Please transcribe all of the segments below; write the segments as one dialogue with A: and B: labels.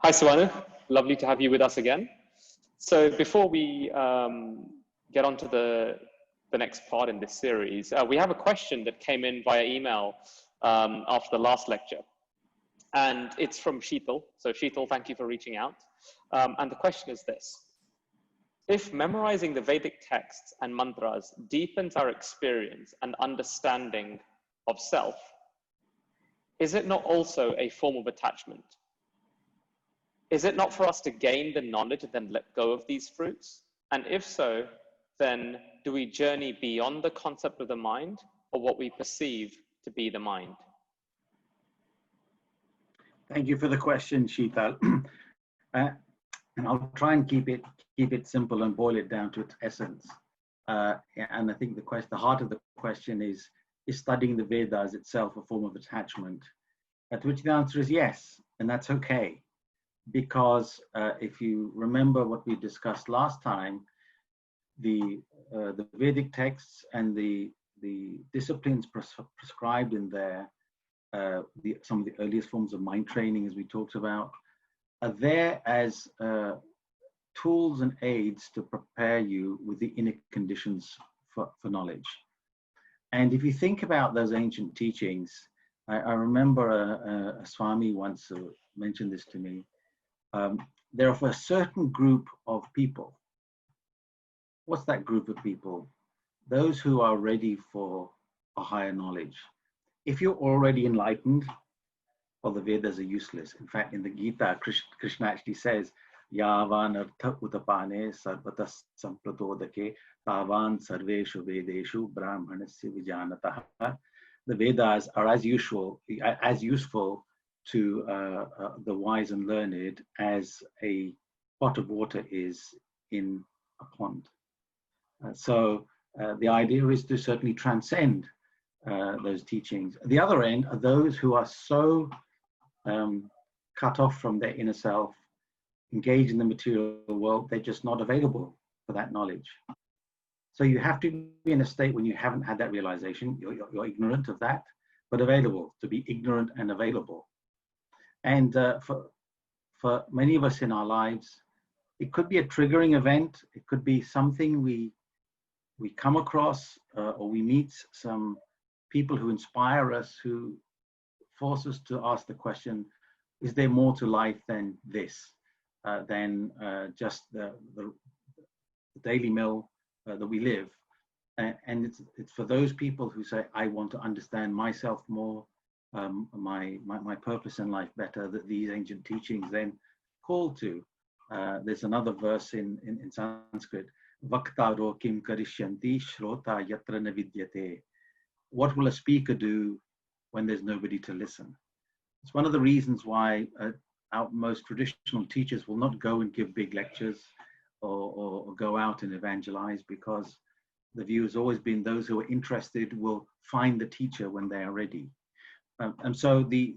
A: Hi, Subhanu. Lovely to have you with us again. So before we get on to the next part in this series, we have a question that came in via email after the last lecture. And it's from Sheetal. So Sheetal, thank you for reaching out. And the question is this. If memorizing the Vedic texts and mantras deepens our experience and understanding of self, is it not also a form of attachment? Is it not for us to gain the knowledge and then let go of these fruits? And if so, then do we journey beyond the concept of the mind or what we perceive to be the mind?
B: Thank you for the question, Sheetal. And I'll try and keep it simple and boil it down to its essence. And I think the heart of the question is studying the Vedas itself a form of attachment? At which the answer is yes, and that's okay. Because if you remember what we discussed last time, the Vedic texts and the disciplines prescribed in there, some of the earliest forms of mind training, as we talked about, are there as tools and aids to prepare you with the inner conditions for knowledge. And if you think about those ancient teachings, I remember a Swami once mentioned this to me. There are for a certain group of people. What's that group of people? Those who are ready for a higher knowledge. If you're already enlightened, well, the Vedas are useless. In fact, in the Gita, Krishna actually says, Yavan artha utapane sarvatas sampradodake tavan sarveshu vedeshu brahmanasya vijanataha. The Vedas are as useful to the wise and learned as a pot of water is in a pond. So the idea is to certainly transcend those teachings. At the other end are those who are so cut off from their inner self, engaged in the material world, they're just not available for that knowledge. So you have to be in a state when you haven't had that realization, you're ignorant of that, but available, to be ignorant and available. And for many of us in our lives, it could be a triggering event. It could be something we come across or we meet some people who inspire us, who force us to ask the question, is there more to life than this, than just the daily meal that we live? And it's for those people who say, I want to understand myself more, my purpose in life better, that these ancient teachings then call to. There's another verse in Sanskrit, Vaktaro kim karishyanti shrota yatra navidyate. What will a speaker do when there's nobody to listen? It's one of the reasons why our most traditional teachers will not go and give big lectures or go out and evangelize, because the view has always been those who are interested will find the teacher when they are ready. And so the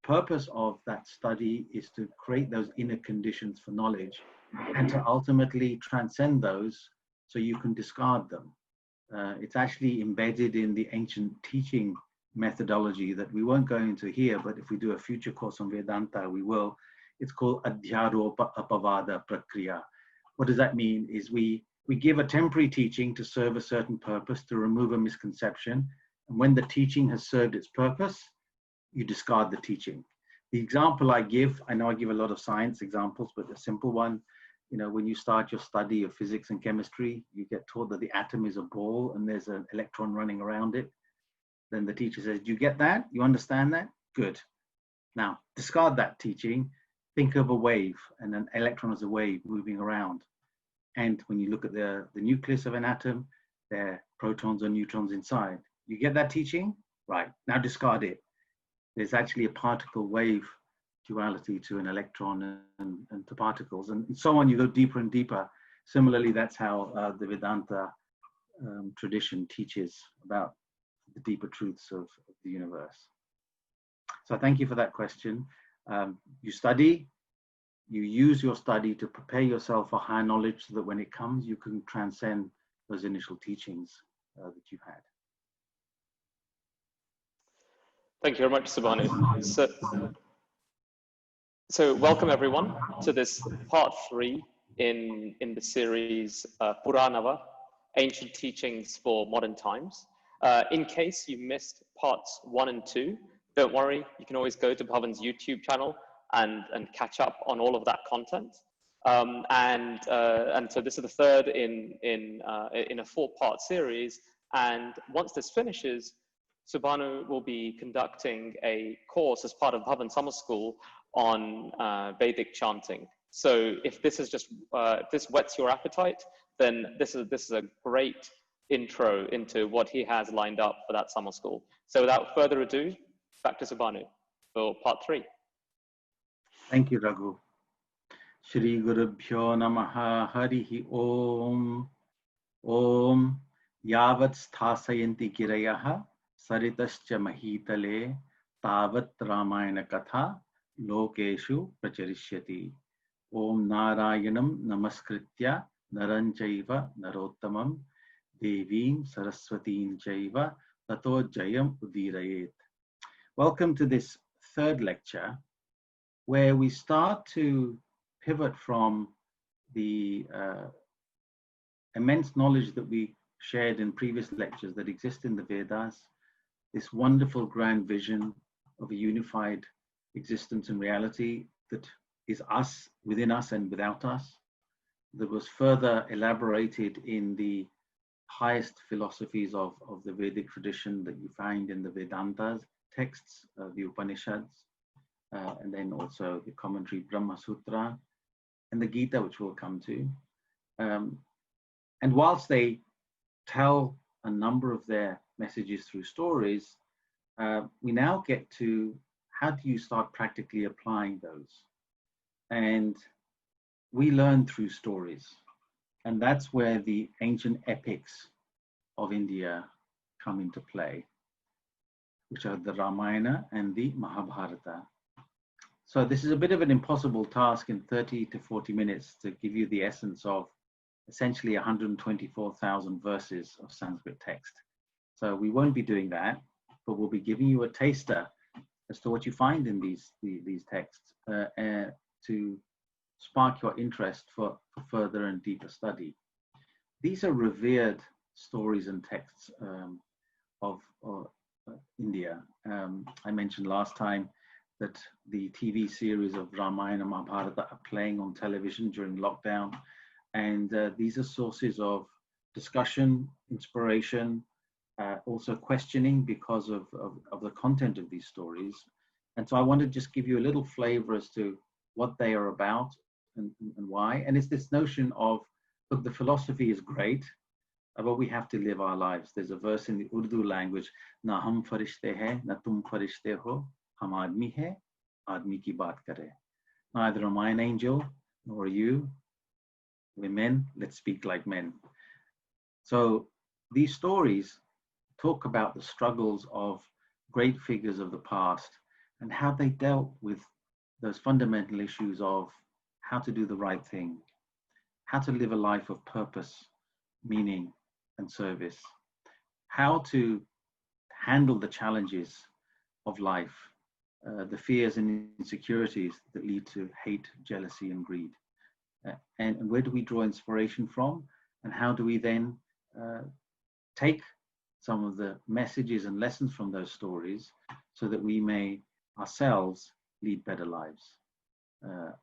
B: purpose of that study is to create those inner conditions for knowledge and to ultimately transcend those so you can discard them. It's actually embedded in the ancient teaching methodology that we won't go into here, but if we do a future course on Vedanta, we will. It's called Adhyaropa Apavada Prakriya. What does that mean? Is we give a temporary teaching to serve a certain purpose, to remove a misconception. And when the teaching has served its purpose, you discard the teaching. The example I give, I know I give a lot of science examples, but a simple one, when you start your study of physics and chemistry, you get taught that the atom is a ball and there's an electron running around it. Then the teacher says, do you get that? You understand that? Good. Now, discard that teaching. Think of a wave, and an electron as a wave moving around. And when you look at the nucleus of an atom, there are protons or neutrons inside. You get that teaching? Right. Now discard it. There's actually a particle wave duality to an electron and to particles, and so on. You go deeper and deeper. Similarly, that's how the Vedanta tradition teaches about the deeper truths of the universe. So thank you for that question. You study, you use your study to prepare yourself for higher knowledge so that when it comes, you can transcend those initial teachings that you've had.
A: Thank you very much, Subhanu. So welcome everyone to this part 3 in the series PURÂ NAVA, Ancient Teachings for Modern Times. In case you missed parts 1 and 2, don't worry, you can always go to Bhavan's YouTube channel and catch up on all of that content. And so this is the third in a 4-part series. And once this finishes, Subhanu will be conducting a course as part of Bhavan Summer School on Vedic chanting. So if this is just if this whets your appetite, then this is a great intro into what he has lined up for that summer school. So without further ado, back to Subhanu for part 3.
B: Thank you, Raghu. Shri Gurubhyo Namaha Harihi Om. Om Yavat Sthasayanti Girayaha Saritascha Mahitale Tavat Ramayana Katha Lokeshu Pracharishyati. Om Narayanam Namaskritya Naranchaiva Narottamam Devim Saraswatiin Chaiva Tato Jayam Udirayet. Welcome to this third lecture, where we start to pivot from the immense knowledge that we shared in previous lectures that exist in the Vedas, this wonderful grand vision of a unified existence and reality that is us, within us and without us, that was further elaborated in the highest philosophies of the Vedic tradition that you find in the Vedantas texts, the Upanishads, and then also the commentary Brahma Sutra and the Gita, which we'll come to. And whilst they tell a number of their messages through stories, we now get to how do you start practically applying those? And we learn through stories. And that's where the ancient epics of India come into play, which are the Ramayana and the Mahabharata. So this is a bit of an impossible task in 30 to 40 minutes to give you the essence of essentially 124,000 verses of Sanskrit text. So we won't be doing that, but we'll be giving you a taster as to what you find in these texts to spark your interest for further and deeper study. These are revered stories and texts of India. I mentioned last time that the TV series of Ramayana and Mahabharata are playing on television during lockdown. And these are sources of discussion, inspiration, also questioning because of the content of these stories. And so I want to just give you a little flavor as to what they are about and why. And it's this notion of, look, the philosophy is great, but we have to live our lives. There's a verse in the Urdu language, na hum farishte hai, na tum farishte ho, hum aadmi hai, aadmi ki baat kare. Neither am I an angel, nor are you. We're men, let's speak like men. So these stories talk about the struggles of great figures of the past and how they dealt with those fundamental issues of how to do the right thing, how to live a life of purpose, meaning, and service, how to handle the challenges of life, the fears and insecurities that lead to hate, jealousy, and greed. And where do we draw inspiration from? And how do we then take some of the messages and lessons from those stories so that we may ourselves lead better lives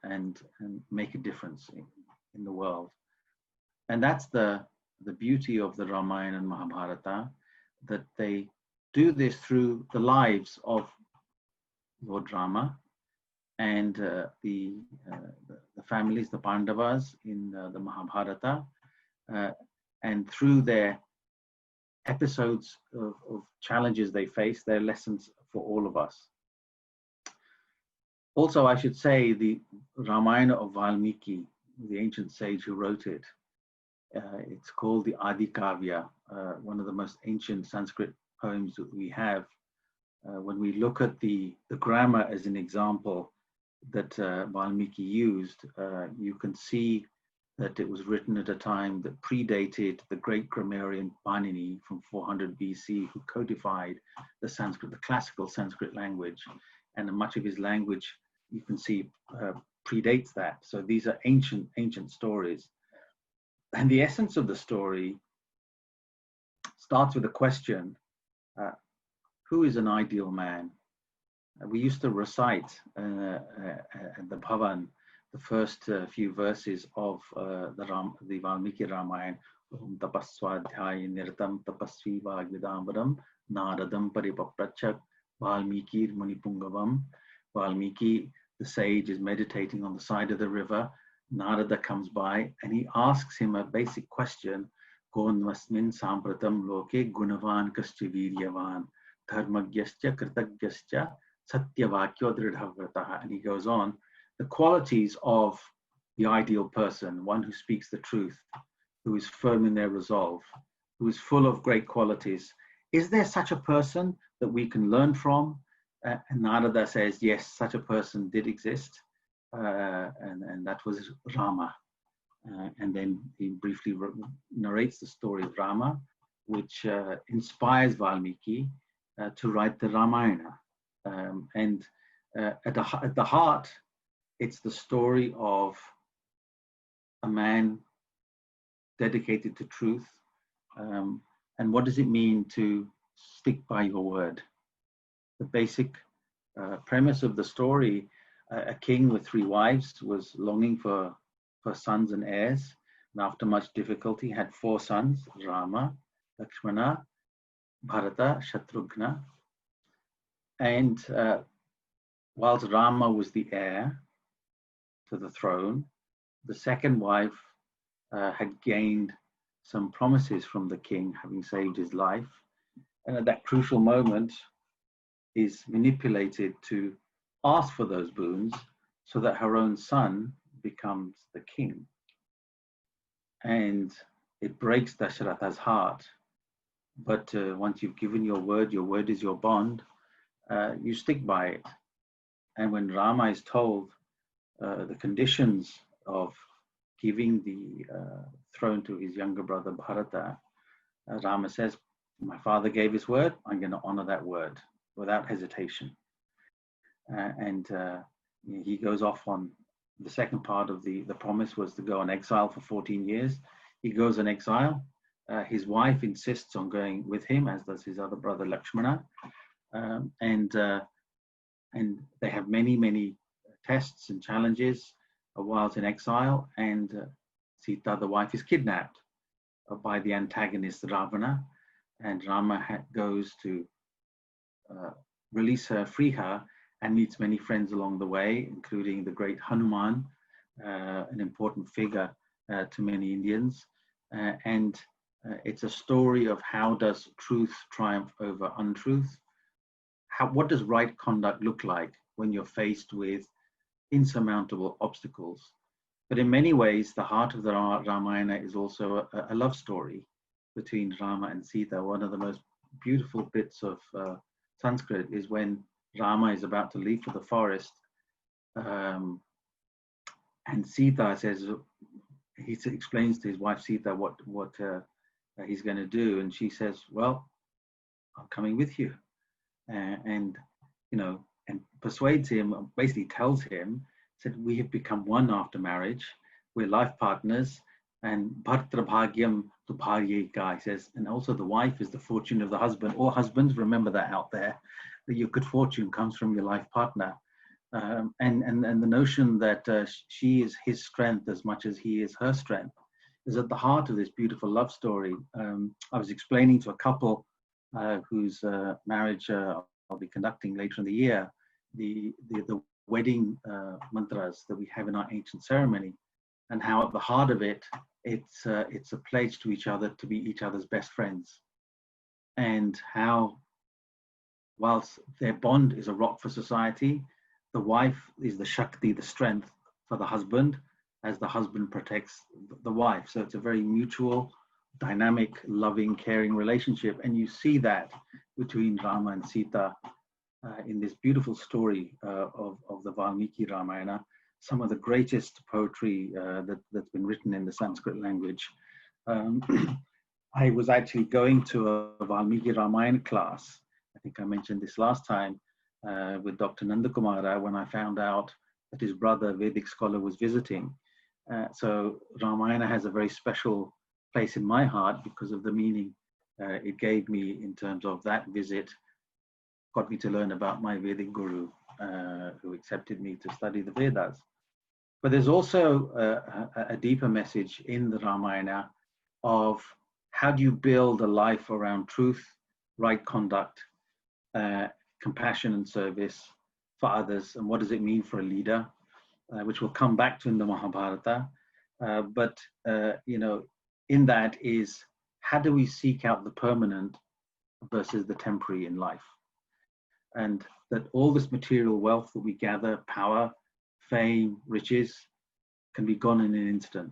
B: and make a difference in the world? And that's the beauty of the Ramayana and Mahabharata, that they do this through the lives of Lord Rama and the families, the Pandavas in the Mahabharata, and through their episodes of challenges they face, their lessons for all of us. Also, I should say the Ramayana of Valmiki, the ancient sage who wrote it, it's called the Adi Kavya, one of the most ancient Sanskrit poems that we have. When we look at the grammar as an example that Valmiki used, you can see that it was written at a time that predated the great grammarian Panini from 400 BC, who codified the Sanskrit, the classical Sanskrit language, and much of his language you can see predates that. So these are ancient stories. And the essence of the story starts with a question, who is an ideal man? We used to recite the Bhavan, the first few verses of the Valmiki Ramayana. Om tapaswadhyaya niratam tapasvi vagvidambaram naradam paripaprachak Valmiki Munipungavam. Valmiki, the sage, is meditating on the side of the river. Narada comes by and he asks him a basic question. Gonmasmin sampratam loke gunavan kascha viryavan dharmagyascha kritagyascha satyavakyo dridhavrataha. And he goes on, the qualities of the ideal person, one who speaks the truth, who is firm in their resolve, who is full of great qualities. Is there such a person that we can learn from? And Narada says, yes, such a person did exist, and that was Rama. And then he briefly narrates the story of Rama, which inspires Valmiki to write the Ramayana. And at the heart, it's the story of a man dedicated to truth. And what does it mean to stick by your word? The basic premise of the story, a king with 3 wives was longing for sons and heirs. And after much difficulty, had 4 sons, Rama, Lakshmana, Bharata, Shatrughna. And whilst Rama was the heir to the throne, the second wife had gained some promises from the king, having saved his life. And at that crucial moment, is manipulated to ask for those boons so that her own son becomes the king. And it breaks Dasharatha's heart. But once you've given your word is your bond, you stick by it. And when Rama is told the conditions of giving the throne to his younger brother Bharata, Rama says, my father gave his word, I'm going to honor that word without hesitation. And he goes off on the second part of the promise was to go on exile for 14 years. He goes on exile. His wife insists on going with him, as does his other brother Lakshmana. And they have many tests and challenges whilst in exile. And Sita, the wife, is kidnapped by the antagonist Ravana. And Rama goes to release her, free her, and meets many friends along the way, including the great Hanuman, an important figure to many Indians. And it's a story of how does truth triumph over untruth? What does right conduct look like when you're faced with insurmountable obstacles? But in many ways, the heart of the Ramayana is also a love story between Rama and Sita. One of the most beautiful bits of Sanskrit is when Rama is about to leave for the forest, and Sita says, he explains to his wife Sita what he's going to do, and she says, well, I'm coming with you. And persuades him, basically tells him, said, we have become one after marriage, we're life partners, and bhartra bhagyam tu bharyeka, he says, and also the wife is the fortune of the husband, or husbands, remember that out there, that your good fortune comes from your life partner. And the notion that she is his strength as much as he is her strength is at the heart of this beautiful love story. I was explaining to a couple whose marriage I'll be conducting later in the year, the wedding mantras that we have in our ancient ceremony, and how at the heart of it, it's a pledge to each other to be each other's best friends, and how whilst their bond is a rock for society, the wife is the Shakti, the strength for the husband, as the husband protects the wife. So it's a very mutual, dynamic, loving, caring relationship. And you see that between Rama and Sita in this beautiful story of the Valmiki Ramayana, some of the greatest poetry that's been written in the Sanskrit language. I was actually going to a Valmiki Ramayana class. I think I mentioned this last time, with Dr. Nandakumara when I found out that his brother, Vedic scholar, was visiting. So Ramayana has a very special place in my heart because of the meaning it gave me in terms of that visit. Got me to learn about my Vedic guru, who accepted me to study the Vedas. But there's also a deeper message in the Ramayana of how do you build a life around truth, right conduct, compassion and service for others, and what does it mean for a leader, which we'll come back to in the Mahabharata. But you know, in that is how do we seek out the permanent versus the temporary in life, and that all this material wealth that we gather, power, fame, riches, can be gone in an instant.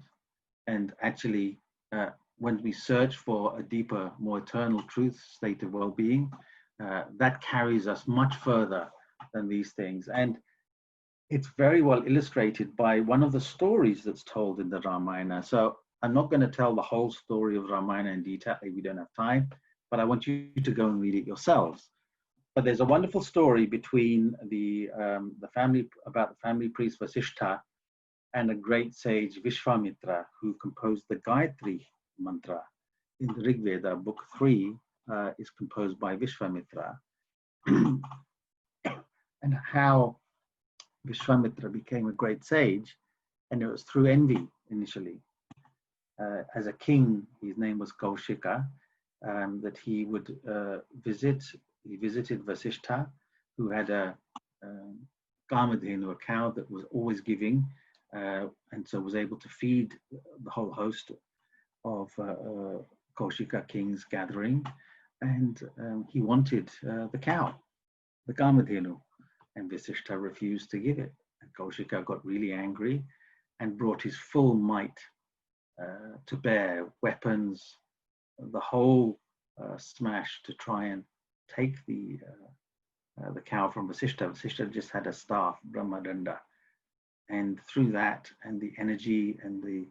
B: And actually, when we search for a deeper, more eternal truth, state of well-being, that carries us much further than these things. And it's very well illustrated by one of the stories that's told in the Ramayana. So I'm not going to tell the whole story of Ramayana in detail, we don't have time, but I want you to go and read it yourselves. But there's a wonderful story between the family, about the family priest Vasishtha and a great sage Vishwamitra, who composed the Gayatri mantra. In the Rig Veda, book 3 is composed by Vishwamitra. And how Vishwamitra became a great sage, and it was through envy initially. As a king, his name was Kaushika, that he would visit. He visited Vasishtha, who had a Kamadhenu, a cow that was always giving, and so was able to feed the whole host of Kaushika king's gathering. And he wanted the cow, the Kamadhenu, and Vasishtha refused to give it. And Kaushika got really angry and brought his full might to bear, weapons, the whole smash to try and take the cow from Vasishtha. Vasishtha just had a staff, Brahmadanda. And through that and the energy and the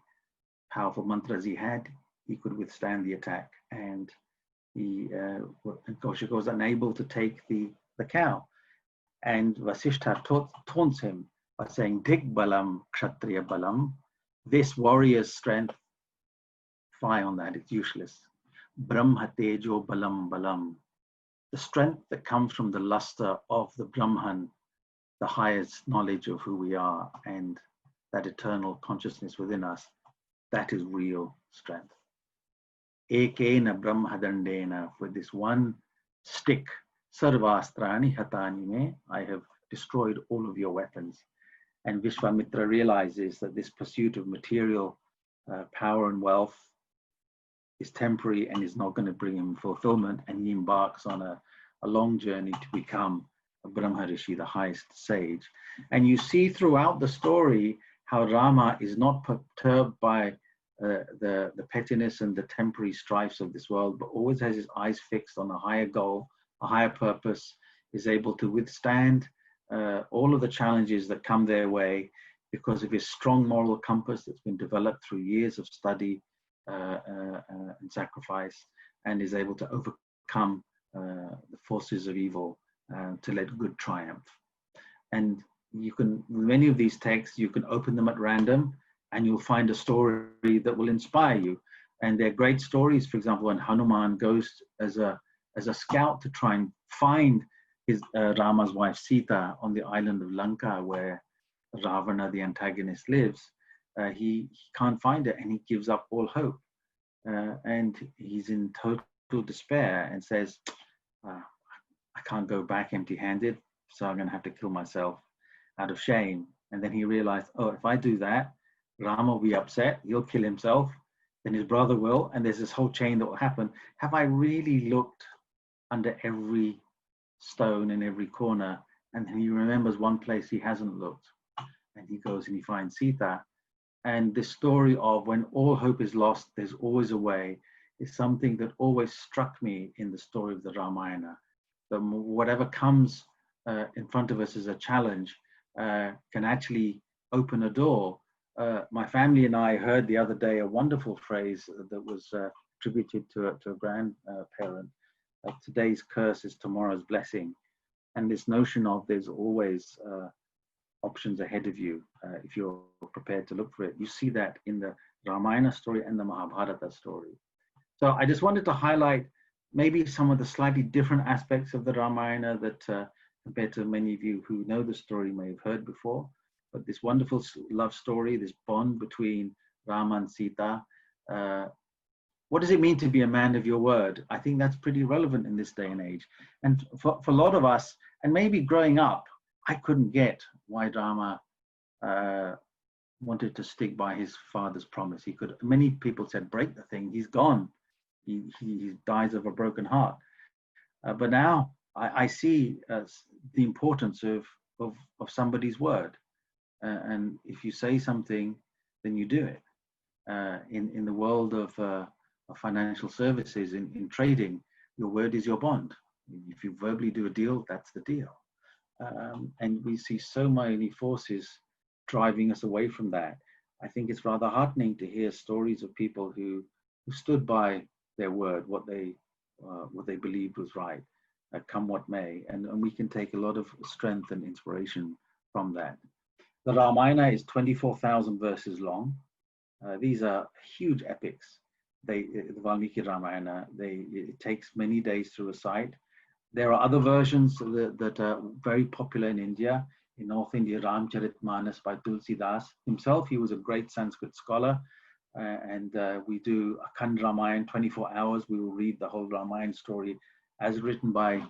B: powerful mantras he had, he could withstand the attack. And Kaushika was unable to take the cow. And Vasishtha taunts him by saying, Dig balam, kshatriya balam, this warrior's strength, fly on that, it's useless. Brahma tejo balam balam, the strength that comes from the luster of the Brahman, the highest knowledge of who we are and that eternal consciousness within us, that is real strength. Ekena brahmadandena, with this one stick, sarvastrani hatani me, I have destroyed all of your weapons. And Vishwamitra realizes that this pursuit of material power and wealth is temporary and is not going to bring him fulfillment, and he embarks on a long journey to become a Brahma Rishi, the highest sage. And you see throughout the story how Rama is not perturbed by the pettiness and the temporary strifes of this world, but always has his eyes fixed on a higher goal, a higher purpose, is able to withstand all of the challenges that come their way because of his strong moral compass that's been developed through years of study and sacrifice, and is able to overcome the forces of evil to let good triumph. And you can, many of these texts, you can open them at random and you'll find a story that will inspire you. And they're great stories. For example, when Hanuman goes as a scout to try and find his Rama's wife Sita on the island of Lanka, where Ravana, the antagonist, lives, he can't find her and he gives up all hope. And he's in total despair and says, I can't go back empty-handed, so I'm going to have to kill myself out of shame. And then he realized, oh, if I do that, Rama will be upset, he'll kill himself, then his brother will, and there's this whole chain that will happen. Have I really looked under every stone in every corner? And then he remembers one place he hasn't looked. And he goes and he finds Sita. And this story of when all hope is lost, there's always a way, is something that always struck me in the story of the Ramayana. That whatever comes in front of us as a challenge can actually open a door. My family and I heard the other day a wonderful phrase that was attributed to a grandparent. Today's curse is tomorrow's blessing. And this notion of there's always options ahead of you if you're prepared to look for it. You see that in the Ramayana story and the Mahabharata story. So I just wanted to highlight maybe some of the slightly different aspects of the Ramayana that compared to many of you who know the story may have heard before. But this wonderful love story, this bond between Rama and Sita, what does it mean to be a man of your word? I think that's pretty relevant in this day and age. And for a lot of us, and maybe growing up, I couldn't get why Rama wanted to stick by his father's promise. He could. Many people said, break the thing, he's gone. He dies of a broken heart. But now I see the importance of somebody's word. And if you say something, then you do it. In the world of financial services, in trading, your word is your bond. If you verbally do a deal, that's the deal. And we see so many forces driving us away from that. I think it's rather heartening to hear stories of people who stood by their word, what they believed was right, come what may, and we can take a lot of strength and inspiration from that. The Ramayana is 24,000 verses long. These are huge epics. The Valmiki Ramayana, it takes many days to recite. There are other versions that are very popular in India. In North India, Ramcharitmanas by Tulsidas himself. He was a great Sanskrit scholar. And we do Akhand Ramayana, 24 hours. We will read the whole Ramayana story as written by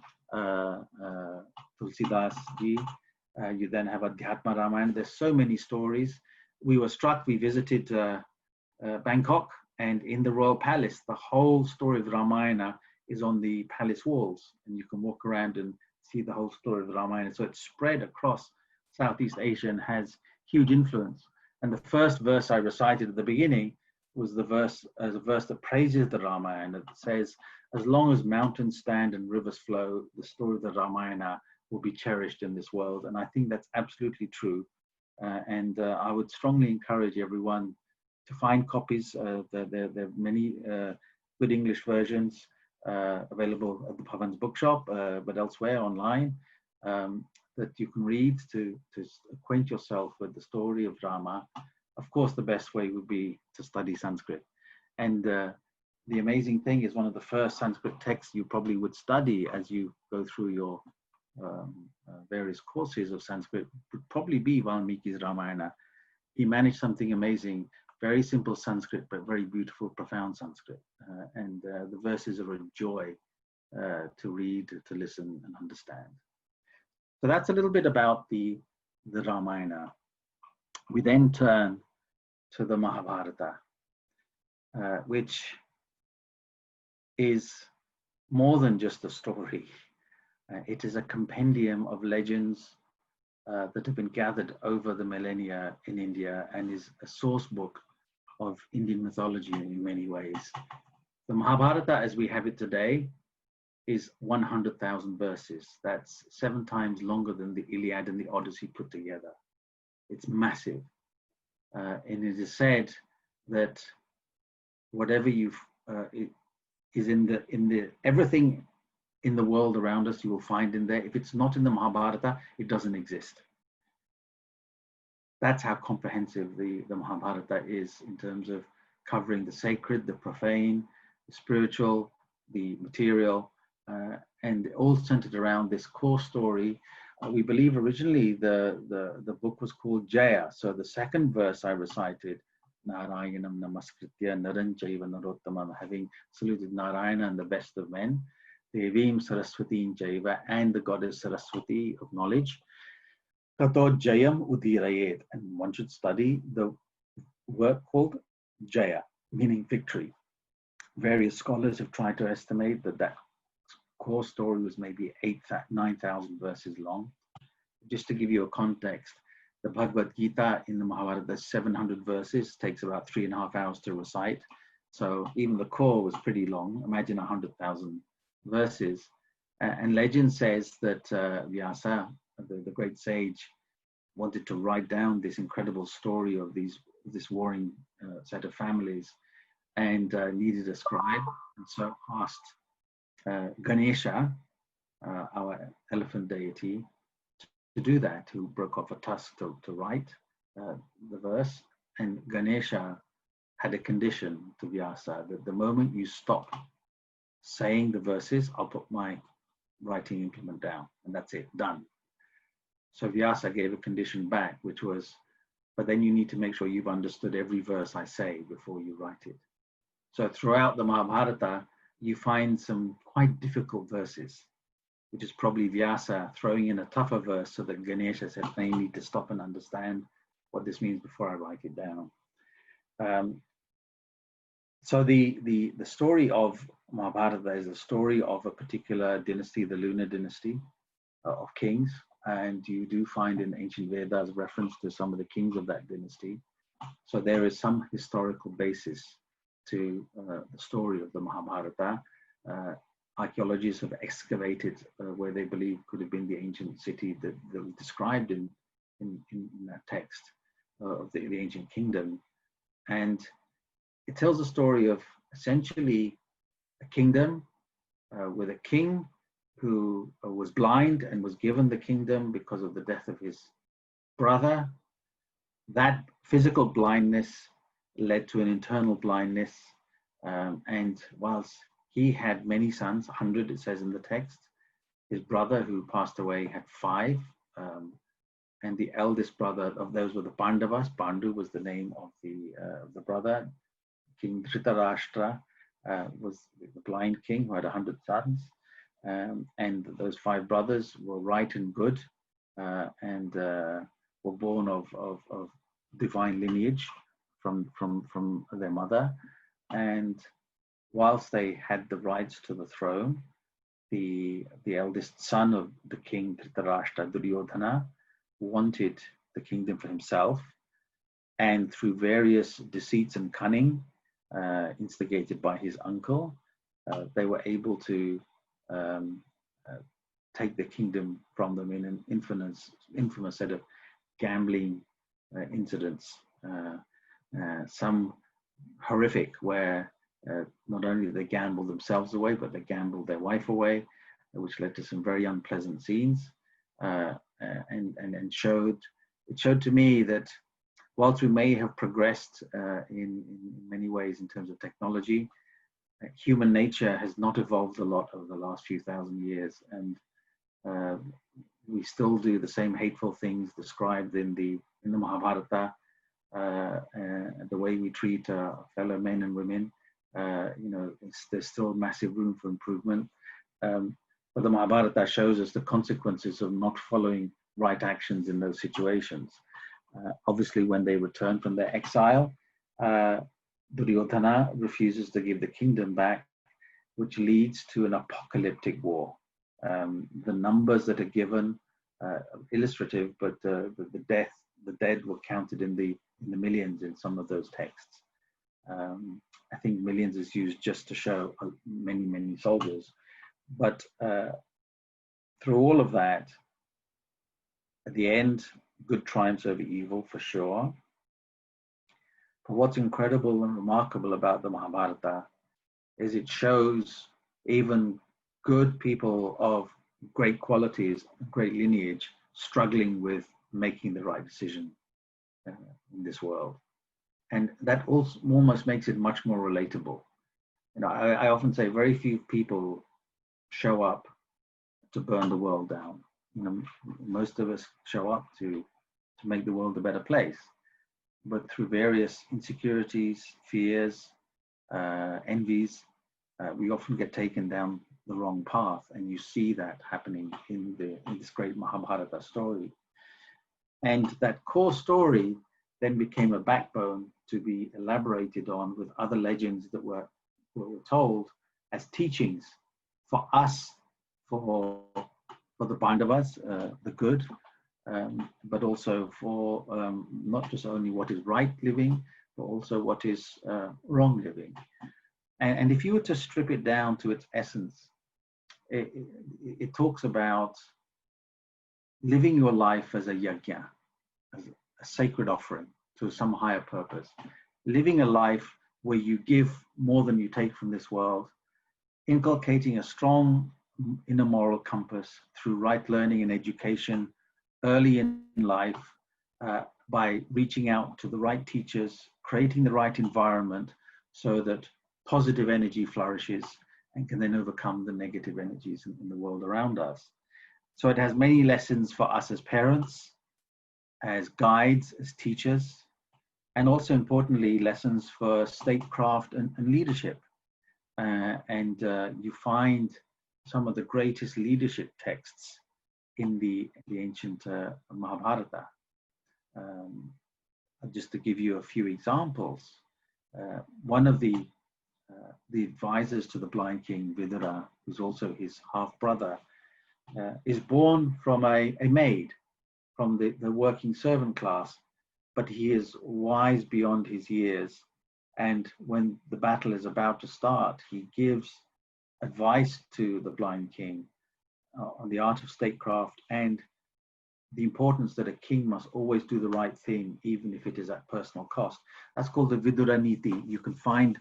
B: Tulsidas ji. You then have Adhyatma Ramayana. There's so many stories. We were struck, we visited Bangkok, and in the royal palace, the whole story of Ramayana is on the palace walls, and you can walk around and see the whole story of the Ramayana. So it's spread across Southeast Asia and has huge influence. And the first verse I recited at the beginning was a verse that praises the Ramayana. It says, as long as mountains stand and rivers flow, the story of the Ramayana will be cherished in this world. And I think that's absolutely true. And I would strongly encourage everyone to find copies. There are many good English versions available at the Bhavan's bookshop, but elsewhere online, that you can read to acquaint yourself with the story of Rama. Of course, the best way would be to study Sanskrit. And the amazing thing is, one of the first Sanskrit texts you probably would study as you go through your various courses of Sanskrit would probably be Valmiki's Ramayana. He managed something amazing, very simple Sanskrit, but very beautiful, profound Sanskrit. And the verses are a joy to read, to listen, and understand. So that's a little bit about the Ramayana. We then turn to the Mahabharata, which is more than just a story. It is a compendium of legends that have been gathered over the millennia in India, and is a source book of Indian mythology in many ways. The Mahabharata, as we have it today, is 100,000 verses. That's 7 times longer than the Iliad and the Odyssey put together. It's massive. And it is said that whatever is in the everything in the world around us, you will find in there. If it's not in the Mahabharata, it doesn't exist. That's how comprehensive the Mahabharata is in terms of covering the sacred, the profane, the spiritual, the material, and all centered around this core story. We believe originally the book was called Jaya. So the second verse I recited, Narayanam Namaskritya Naranchaiva Narottamam, having saluted Narayana and the best of men, Devim Saraswati Jaiva, and the goddess Saraswati of knowledge, Tato Jayam Udirayet. And one should study the work called Jaya, meaning victory. Various scholars have tried to estimate that core story was maybe 9,000 verses long. Just to give you a context, the Bhagavad Gita in the Mahabharata, 700 verses, takes about 3.5 hours to recite. So even the core was pretty long. Imagine 100,000 verses. And legend says that Vyasa, the great sage, wanted to write down this incredible story of this warring set of families, and needed a scribe, and so asked Ganesha our elephant deity, to do that, who broke off a tusk to write the verse. And Ganesha had a condition to Vyasa that the moment you stop saying the verses, I'll put my writing implement down, and that's it, done. So Vyasa gave a condition back, which was, but then you need to make sure you've understood every verse I say before you write it. So throughout the Mahabharata, you find some quite difficult verses, which is probably Vyasa throwing in a tougher verse so that Ganesha said, I need to stop and understand what this means before I write it down. So the story of Mahabharata is a story of a particular dynasty, the lunar dynasty of kings. And you do find in ancient Vedas reference to some of the kings of that dynasty. So there is some historical basis to the story of the Mahabharata. Archaeologists have excavated where they believe could have been the ancient city that was described in that text of the ancient kingdom. And it tells a story of essentially a kingdom with a king who was blind and was given the kingdom because of the death of his brother. That physical blindness led to an internal blindness. And whilst he had many sons, 100 it says in the text, his brother who passed away had 5. And the eldest brother of those were the Pandavas. Pandu was the name of the brother. King Dhritarashtra was the blind king who had 100 sons. And those 5 brothers were right and good and were born of divine lineage from their mother. And whilst they had the rights to the throne, the eldest son of the king Dhritarashtra, Duryodhana, wanted the kingdom for himself. And through various deceits and cunning, instigated by his uncle, they were able to take the kingdom from them in an infamous set of gambling incidents, some horrific, where not only did they gamble themselves away, but they gambled their wife away, which led to some very unpleasant scenes, and showed to me that whilst we may have progressed in many ways in terms of technology, human nature has not evolved a lot over the last few thousand years, and we still do the same hateful things described in the Mahabharata, the way we treat fellow men and women. There's still massive room for improvement. But the Mahabharata shows us the consequences of not following right actions in those situations. Obviously, when they return from their exile, Duryodhana refuses to give the kingdom back, which leads to an apocalyptic war. The numbers that are given illustrative, but the dead were counted in the millions in some of those texts. I think millions is used just to show many soldiers. But through all of that, at the end, good triumphs over evil for sure. But what's incredible and remarkable about the Mahabharata is it shows even good people of great qualities, great lineage, struggling with making the right decision in this world. And that also almost makes it much more relatable. I often say very few people show up to burn the world down. Most of us show up to make the world a better place. But through various insecurities, fears, envies, we often get taken down the wrong path. And you see that happening in this great Mahabharata story. And that core story then became a backbone to be elaborated on with other legends that were told as teachings for us, for the Pandavas, the good, but also for not just only what is right living, but also what is wrong living. And if you were to strip it down to its essence, it talks about living your life as a yajna, as a sacred offering to some higher purpose. Living a life where you give more than you take from this world, inculcating a strong inner moral compass through right learning and education early in life, by reaching out to the right teachers, creating the right environment so that positive energy flourishes and can then overcome the negative energies in the world around us. So it has many lessons for us as parents, as guides, as teachers, and also importantly, lessons for statecraft and leadership. You find some of the greatest leadership texts in the ancient Mahabharata. Just to give you a few examples, one of the advisors to the blind king, Vidura, who's also his half-brother, is born from a maid, from the working servant class, but he is wise beyond his years. And when the battle is about to start, he gives advice to the blind king on the art of statecraft and the importance that a king must always do the right thing, even if it is at personal cost. That's called the Vidura Niti. You can find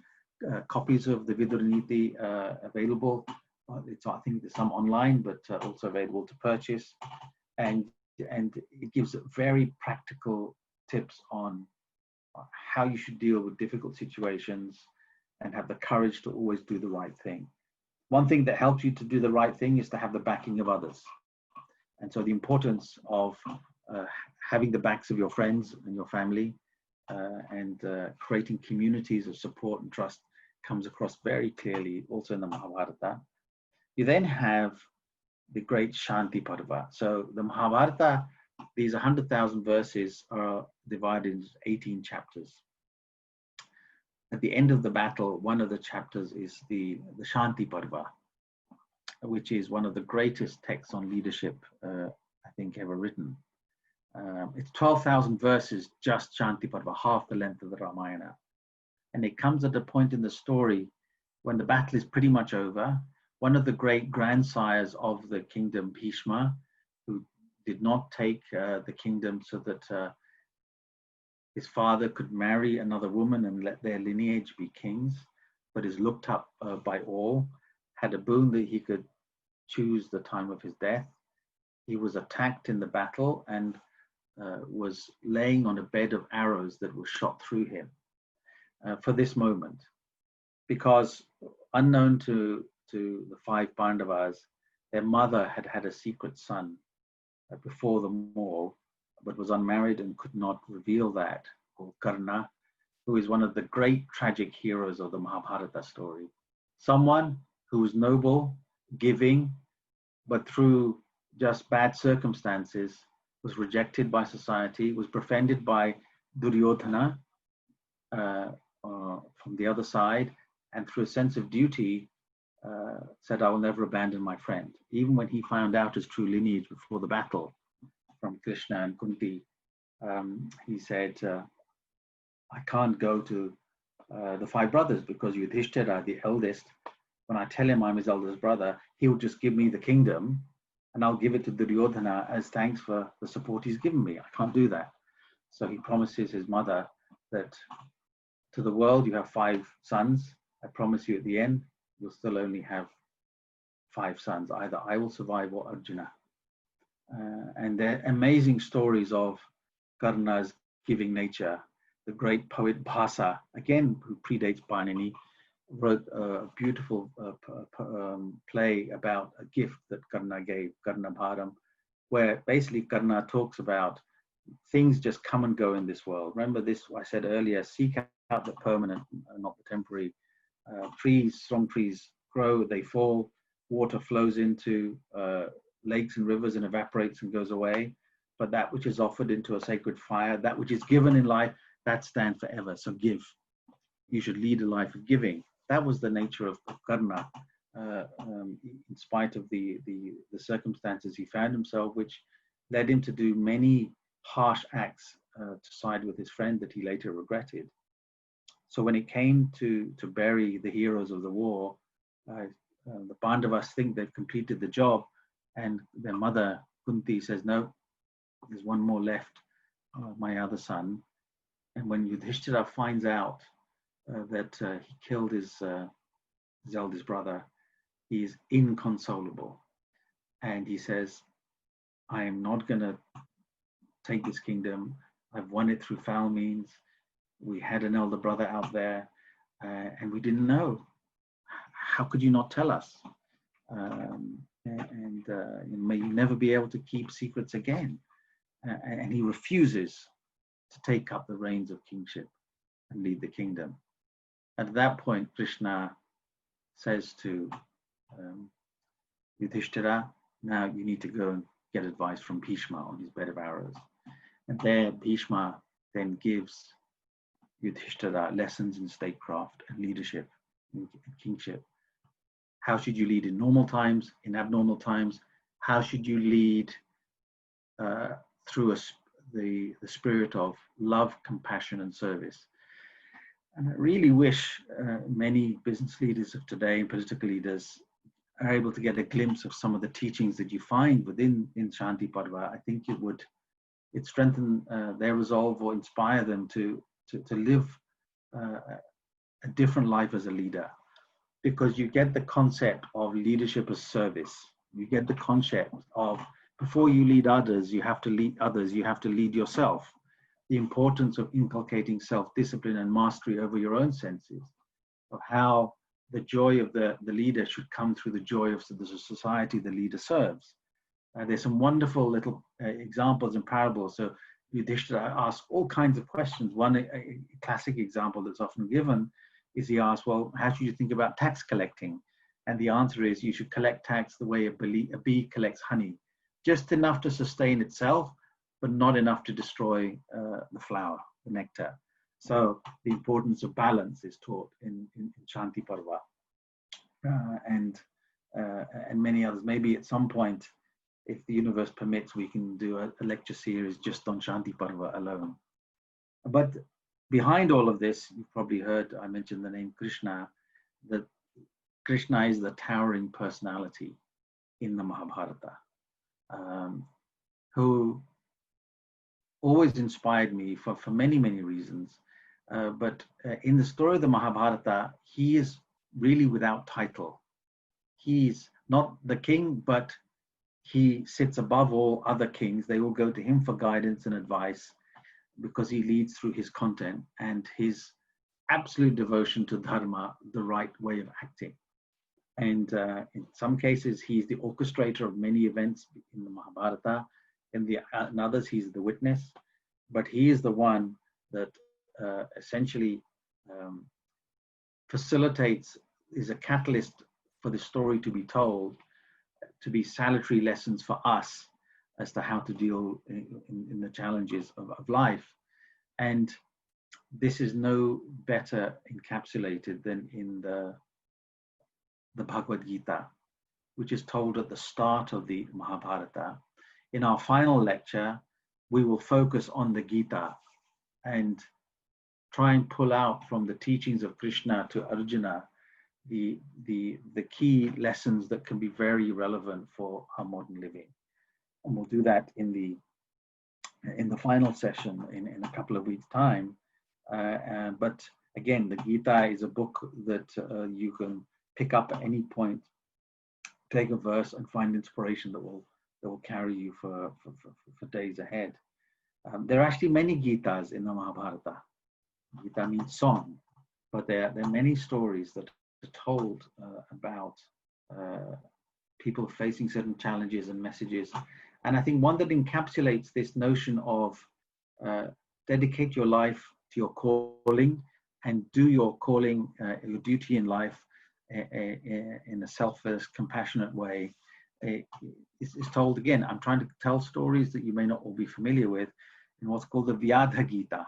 B: copies of the Vidura Niti available. I think there's some online, but also available to purchase. And it gives very practical tips on how you should deal with difficult situations and have the courage to always do the right thing. One thing that helps you to do the right thing is to have the backing of others. And so the importance of having the backs of your friends and your family and creating communities of support and trust comes across very clearly also in the Mahabharata. You then have the great Shanti Parva. So the Mahabharata, these 100,000 verses are divided into 18 chapters. At the end of the battle, one of the chapters is the Shanti Parva, which is one of the greatest texts on leadership, I think, ever written. It's 12,000 verses, just Shanti Parva, half the length of the Ramayana. And it comes at a point in the story when the battle is pretty much over. One of the great grandsires of the kingdom, Bhishma, who did not take the kingdom so that his father could marry another woman and let their lineage be kings, but is looked up by all, had a boon that he could choose the time of his death. He was attacked in the battle and was laying on a bed of arrows that were shot through him for this moment. Because unknown to the 5 Pandavas, their mother had had a secret son before them all, but was unmarried and could not reveal that, called Karna, who is one of the great tragic heroes of the Mahabharata story. Someone who was noble, giving, but through just bad circumstances was rejected by society, was befriended by Duryodhana from the other side, and through a sense of duty said, I will never abandon my friend. Even when he found out his true lineage before the battle from Krishna and Kunti, he said, I can't go to the 5 brothers because Yudhishthira, the eldest, when I tell him I'm his eldest brother, he will just give me the kingdom and I'll give it to Duryodhana as thanks for the support he's given me. I can't do that. So he promises his mother that to the world you have 5 sons. I promise you at the end, you'll still only have 5 sons. Either I will survive or Arjuna. And they're amazing stories of Karna's giving nature. The great poet Bhasa, again, who predates Panini, wrote a beautiful play about a gift that Karna gave, Karna Bharam, where basically Karna talks about things just come and go in this world. Remember this, I said earlier, seek out the permanent, not the temporary. Strong trees grow, they fall, water flows into lakes and rivers and evaporates and goes away. But that which is offered into a sacred fire, that which is given in life, that stands forever. So give. You should lead a life of giving. That was the nature of Karna, in spite of the circumstances he found himself, which led him to do many harsh acts to side with his friend that he later regretted. So when it came to bury the heroes of the war, the Pandavas think they've completed the job, and their mother Kunti says, no, there's one more left, my other son. And when Yudhishthira finds out that he killed his eldest brother, he is inconsolable. And he says, I am not going to take this kingdom. I've won it through foul means. We had an elder brother out there, and we didn't know. How could you not tell us? You may never be able to keep secrets again. And he refuses to take up the reins of kingship and lead the kingdom. At that point, Krishna says to Yudhishthira, now you need to go and get advice from Bhishma on his bed of arrows. And there Bhishma then gives Yudhishthira lessons in statecraft and leadership and kingship. How should you lead in normal times, in abnormal times? How should you lead through the spirit of love, compassion, and service? And I really wish many business leaders of today and political leaders are able to get a glimpse of some of the teachings that you find within Shanti Parva. I think it strengthen their resolve or inspire them to live a different life as a leader, because you get the concept of leadership as service. You get the concept of before you lead others, you have to lead others, you have to lead yourself. The importance of inculcating self-discipline and mastery over your own senses, of how the joy of the leader should come through the joy of the society the leader serves. There's some wonderful little examples and parables. So Yudhishthira asks all kinds of questions. One a classic example that's often given is he asks, well, how should you think about tax collecting? And the answer is you should collect tax the way a bee collects honey, just enough to sustain itself, but not enough to destroy the flower, the nectar. So the importance of balance is taught in Shanti Parva and many others. Maybe at some point, if the universe permits, we can do a lecture series just on Shanti Parva alone. But behind all of this, you've probably heard I mentioned the name Krishna, that Krishna is the towering personality in the Mahabharata, who always inspired me for many, many reasons. But in the story of the Mahabharata, he is really without title. He's not the king, but he sits above all other kings. They all go to him for guidance and advice because he leads through his content and his absolute devotion to dharma, the right way of acting. And in some cases, he's the orchestrator of many events in the Mahabharata. In others, he's the witness. But he is the one that essentially facilitates, is a catalyst for the story to be told, to be salutary lessons for us as to how to deal in the challenges of life. And this is no better encapsulated than in the Bhagavad Gita, which is told at the start of the Mahabharata. In our final lecture, we will focus on the Gita and try and pull out from the teachings of Krishna to Arjuna the key lessons that can be very relevant for our modern living. And we'll do that in the final session in a couple of weeks' time. But again, the Gita is a book that you can pick up at any point, take a verse and find inspiration that will carry you for days ahead. There are actually many Gitas in the Mahabharata. Gita means song, but there are many stories that are told about people facing certain challenges and messages. And I think one that encapsulates this notion of dedicate your life to your calling and do your calling, your duty in life in a selfless, compassionate way is told again. I'm trying to tell stories that you may not all be familiar with in what's called the Vyadha Gita,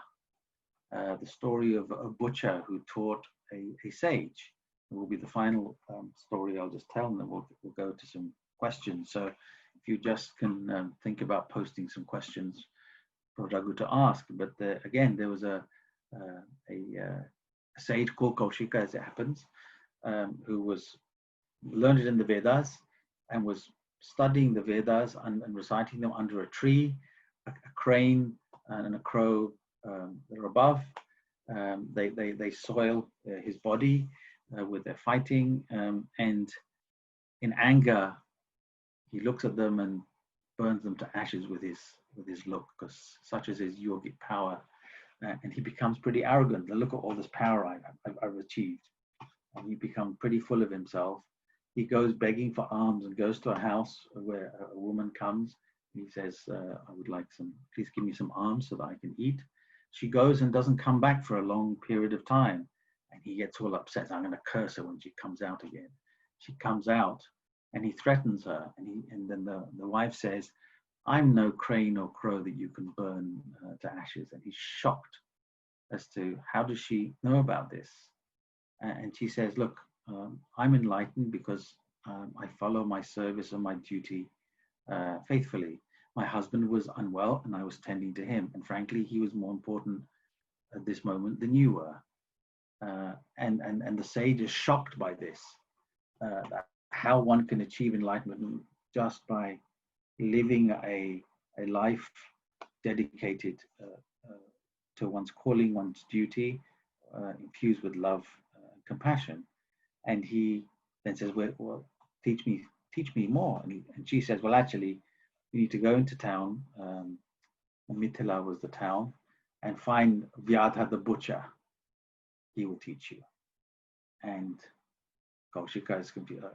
B: the story of a butcher who taught a sage. It will be the final story I'll just tell, and then we'll go to some questions. So if you just can think about posting some questions for Raghu to ask. But again, there was a sage called Kaushika, as it happens, who was learned in the Vedas and was studying the Vedas and reciting them under a tree. A crane and a crow that are above. They soil his body with their fighting, and in anger, he looks at them and burns them to ashes with his look, because such is his yogic power. And he becomes pretty arrogant. Look at all this power I've achieved. And he becomes pretty full of himself. He goes begging for alms and goes to a house where a woman comes. He says, I would like please give me some alms so that I can eat. She goes and doesn't come back for a long period of time. And he gets all upset. I'm going to curse her when she comes out again. She comes out and he threatens her. And then the wife says, I'm no crane or crow that you can burn to ashes. And he's shocked as to how does she know about this? And she says, look, I'm enlightened because I follow my service and my duty faithfully. My husband was unwell and I was tending to him. And frankly, he was more important at this moment than you were. And the sage is shocked by this, how one can achieve enlightenment just by living a life dedicated to one's calling, one's duty, infused with love and compassion. And he then says, well, teach me more. And she says, well, actually, you need to go into town, Mithila was the town, and find Vyadha the butcher. He will teach you. And Kaushika is confused.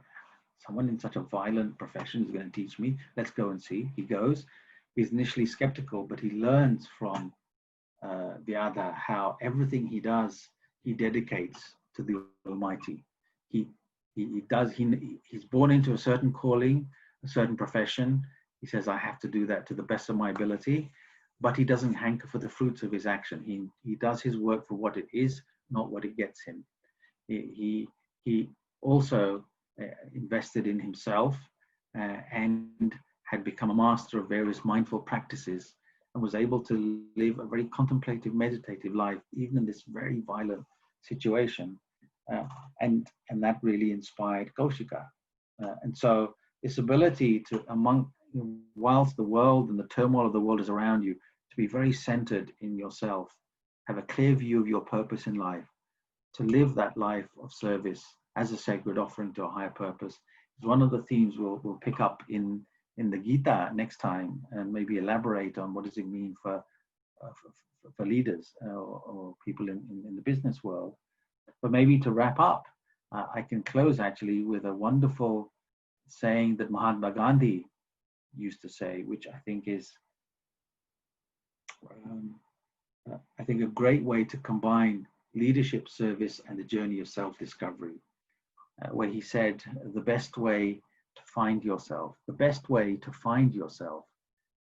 B: Someone in such a violent profession is going to teach me. Let's go and see. He goes. He's initially skeptical, but he learns from Vyadha how everything he does, he dedicates to the Almighty. He's born into a certain calling, a certain profession. He says, I have to do that to the best of my ability, but he doesn't hanker for the fruits of his action. He does his work for what it is, not what it gets him. He also invested in himself and had become a master of various mindful practices and was able to live a very contemplative, meditative life, even in this very violent situation. And that really inspired Kaushika. And so this ability to, whilst the world and the turmoil of the world is around you, to be very centered in yourself, have a clear view of your purpose in life, to live that life of service as a sacred offering to a higher purpose, is one of the themes we'll pick up in the Gita next time, and maybe elaborate on what does it mean for leaders or people in the business world. But maybe to wrap up, I can close actually with a wonderful saying that Mahatma Gandhi used to say, which I think is a great way to combine leadership, service, and the journey of self-discovery, where he said, the best way to find yourself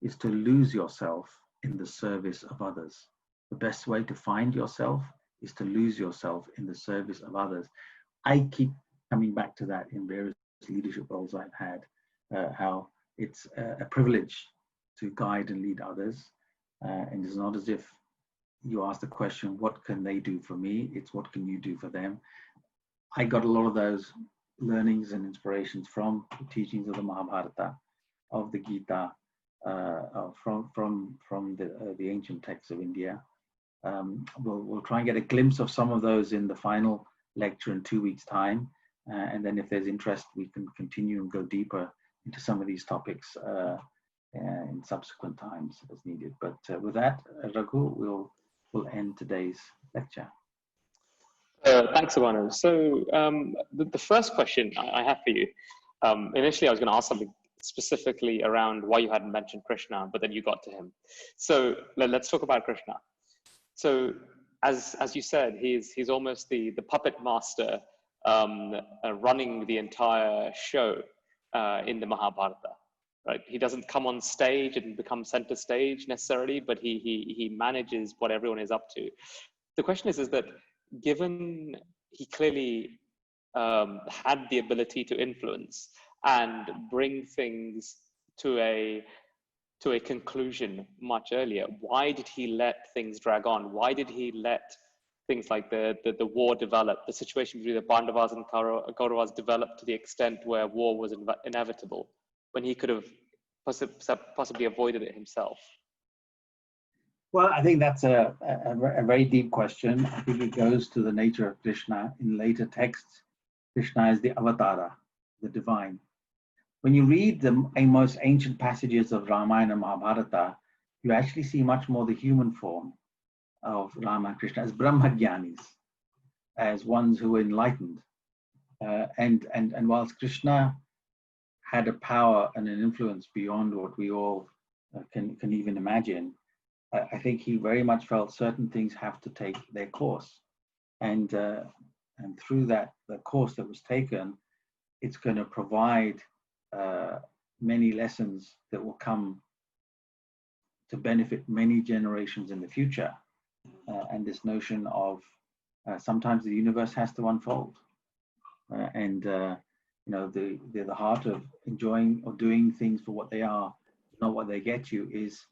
B: is to lose yourself in the service of others. The best way to find yourself is to lose yourself in the service of others. I keep coming back to that in various leadership roles I've had, how it's a privilege to guide and lead others. And it's not as if you ask the question, what can they do for me? It's what can you do for them? I got a lot of those learnings and inspirations from the teachings of the Mahabharata, of the Gita, from the ancient texts of India. We'll try and get a glimpse of some of those in the final lecture in 2 weeks' time. And then if there's interest, we can continue and go deeper into some of these topics in subsequent times as needed. But with that, Raghu, we'll end today's lecture.
A: Thanks, Subhanu. So the first question I have for you, initially I was going to ask something specifically around why you hadn't mentioned Krishna, but then you got to him. So let's talk about Krishna. So as you said, he's almost the puppet master running the entire show in the Mahabharata. Right? He doesn't come on stage and become center stage necessarily, but he manages what everyone is up to. The question is that given he clearly had the ability to influence and bring things to a conclusion much earlier, why did he let things drag on? Why did he let things like the war develop, the situation between the Pandavas and Kauravas develop to the extent where war was inevitable, when he could have possibly avoided it himself?
B: Well, I think that's a very deep question. I think it goes to the nature of Krishna. In later texts, Krishna is the avatara, the divine. When you read the most ancient passages of Ramayana and Mahabharata, you actually see much more the human form of Rama and Krishna as Brahmagyanis, as ones who were enlightened. And whilst Krishna had a power and an influence beyond what we all can even imagine, I think he very much felt certain things have to take their course. And through that, the course that was taken, it's going to provide many lessons that will come to benefit many generations in the future. And this notion of sometimes the universe has to unfold. The heart of enjoying or doing things for what they are, not what they get you, is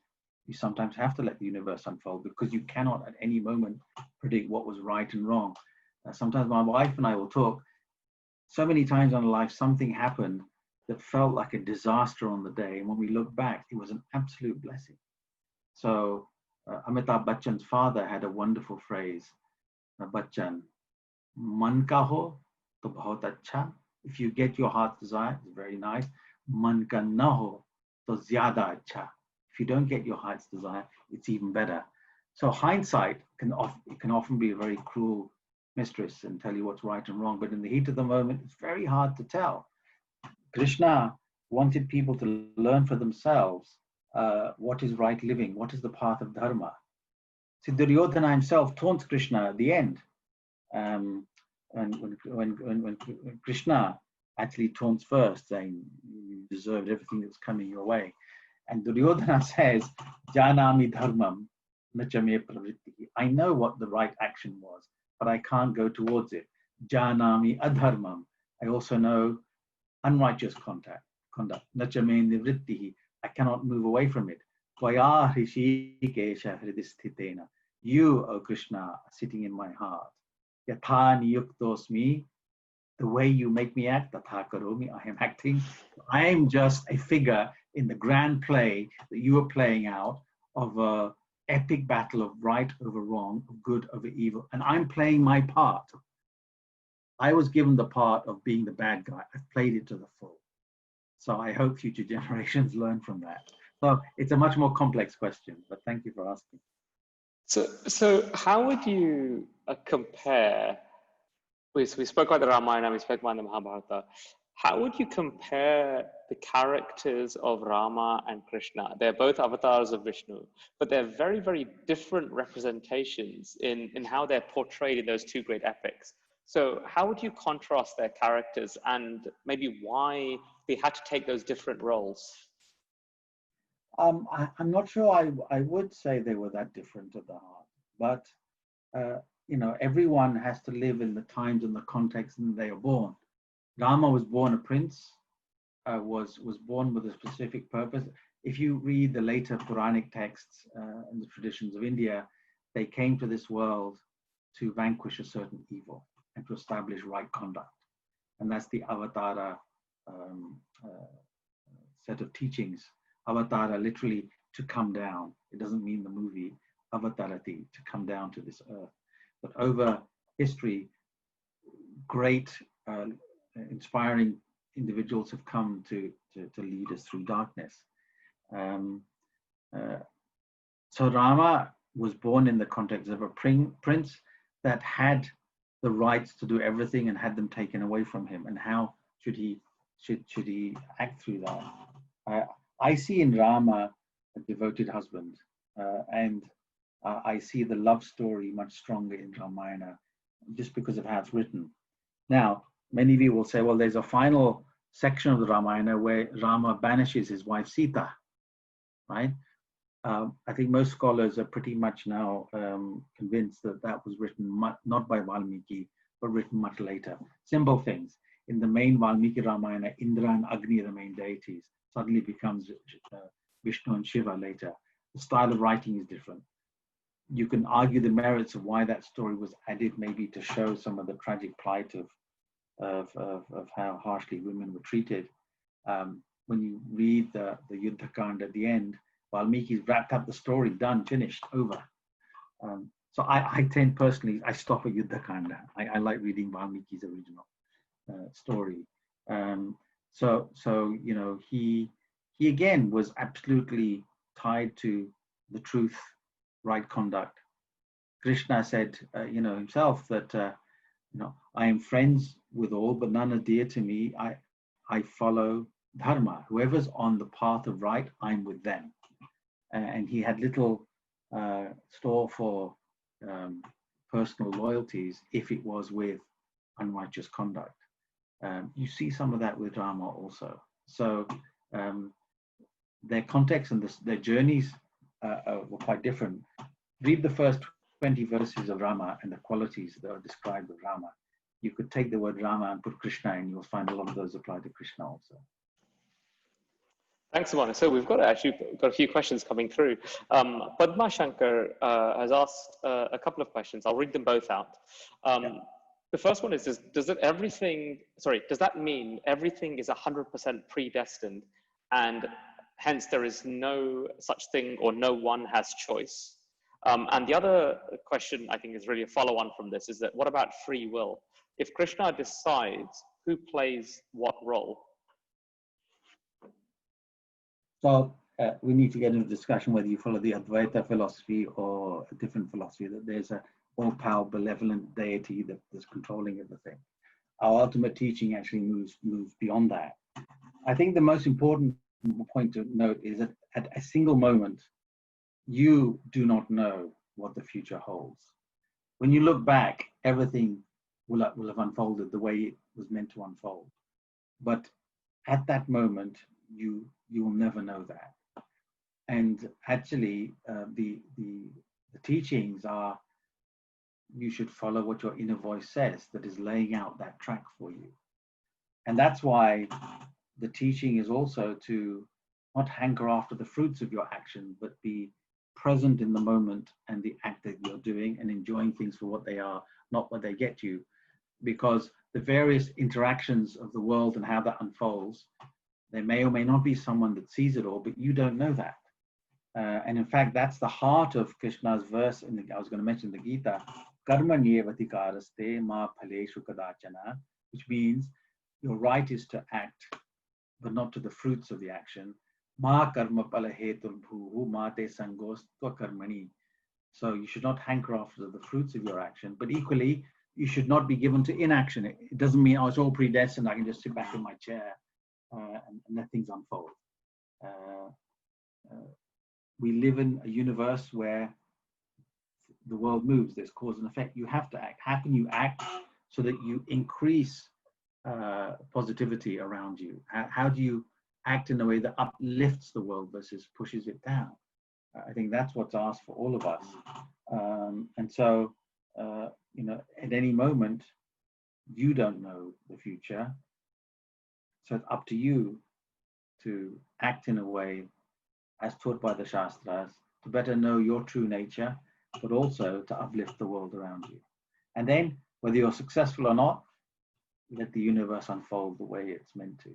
B: you sometimes have to let the universe unfold, because you cannot at any moment predict what was right and wrong. Sometimes my wife and I will talk. So many times in our life, something happened that felt like a disaster on the day. And when we look back, it was an absolute blessing. So Amitabh Bachchan's father had a wonderful phrase, Bachchan, man ka ho to bahut acha. If you get your heart's desire, it's very nice. Man ka na ho to zyada acha. If you don't get your heart's desire, it's even better. So hindsight can often be a very cruel mistress and tell you what's right and wrong. But in the heat of the moment, it's very hard to tell. Krishna wanted people to learn for themselves what is right living, what is the path of dharma. So Duryodhana himself taunts Krishna at the end. And when Krishna actually taunts first, saying you deserved everything that's coming your way. And Duryodhana says, Janami dharmam nachame pravritti. I know what the right action was, but I can't go towards it. Janami adharmam. I also know unrighteous conduct. Nachame nivrittihi. I cannot move away from it. Tvaya hrishikesha hridisthitena. You, O Krishna, are sitting in my heart. Yatha niyuktosmi. The way you make me act, tatha karomi, I am acting. I am just a figure in the grand play that you are playing out of an epic battle of right over wrong, of good over evil. And I'm playing my part. I was given the part of being the bad guy. I've played it to the full. So I hope future generations learn from that. So it's a much more complex question, but thank you for asking.
A: So how would you compare, we spoke about the Ramayana, we spoke about the Mahabharata. How would you compare the characters of Rama and Krishna? They're both avatars of Vishnu, but they're very, very different representations in how they're portrayed in those two great epics. So how would you contrast their characters and maybe why they had to take those different roles?
B: I'm not sure I would say they were that different at the heart, but everyone has to live in the times and the context that they are born. Rama was born a prince, was born with a specific purpose. If you read the later Puranic texts and the traditions of India, they came to this world to vanquish a certain evil and to establish right conduct. And that's the Avatara set of teachings. Avatara, literally to come down. It doesn't mean the movie Avatarati, to come down to this earth. But over history, great inspiring individuals have come to lead us through darkness. So Rama was born in the context of a prince that had the rights to do everything and had them taken away from him. And how should he act through that? I see in Rama a devoted husband, and I see the love story much stronger in Ramayana, just because of how it's written. Now, many of you will say, well, there's a final section of the Ramayana where Rama banishes his wife Sita, right? I think most scholars are pretty much now convinced that that was written not by Valmiki, but written much later. Simple things. In the main Valmiki Ramayana, Indra and Agni are the main deities. Suddenly becomes Vishnu and Shiva later. The style of writing is different. You can argue the merits of why that story was added, maybe to show some of the tragic plight of how harshly women were treated. When you read the Yuddha Kand at the end, Valmiki's wrapped up the story, done, finished, over. So I tend personally, I stop at Yuddha Kanda. I like reading Valmiki's original story. So you know, he again was absolutely tied to the truth, right conduct. Krishna said, you know, himself that you know, I am friends with all, but none are dear to me. I follow dharma. Whoever's on the path of right, I'm with them. And he had little store for personal loyalties if it was with unrighteous conduct. You see some of that with Rama also. So their context and their journeys were quite different. Read the first 20 verses of Rama and the qualities that are described with Rama. You could take the word Rama and put Krishna and you'll find a lot of those apply to Krishna also.
A: Thanks, Subhanu. So we've got a few questions coming through. Padma Shankar has asked a couple of questions. I'll read them both out. The first one is, does that mean everything is 100% predestined and hence there is no such thing or no one has choice? And the other question I think is really a follow-on from this is that what about free will? If Krishna decides, who plays what role?
B: So we need to get into discussion whether you follow the Advaita philosophy or a different philosophy, that there's a all-powerful, benevolent deity that is controlling everything. Our ultimate teaching actually moves beyond that. I think the most important point to note is that at a single moment, you do not know what the future holds. When you look back, everything will have unfolded the way it was meant to unfold. But at that moment, you will never know that. And actually, the teachings are, you should follow what your inner voice says, that is laying out that track for you. And that's why the teaching is also to not hanker after the fruits of your action, but be present in the moment and the act that you're doing and enjoying things for what they are, not what they get you. Because the various interactions of the world and how that unfolds, there may or may not be someone that sees it all, but you don't know that. And in fact, that's the heart of Krishna's verse, I was going to mention the Gita, karma niyevati karaste ma phaleshu kadachana, which means your right is to act, but not to the fruits of the action. Ma karma palahetur bhuhu ma te sangos tva karmani. So you should not hanker after the fruits of your action, but equally, you should not be given to inaction. It doesn't mean, oh, it's all predestined, I can just sit back in my chair and let things unfold. We live in a universe where the world moves, there's cause and effect. You have to act. How can you act so that you increase positivity around you? How do you act in a way that uplifts the world versus pushes it down? I think that's what's asked for all of us. And so, you know, at any moment, you don't know the future. So it's up to you to act in a way as taught by the Shastras, to better know your true nature, but also to uplift the world around you. And then, whether you're successful or not, let the universe unfold the way it's meant
A: to.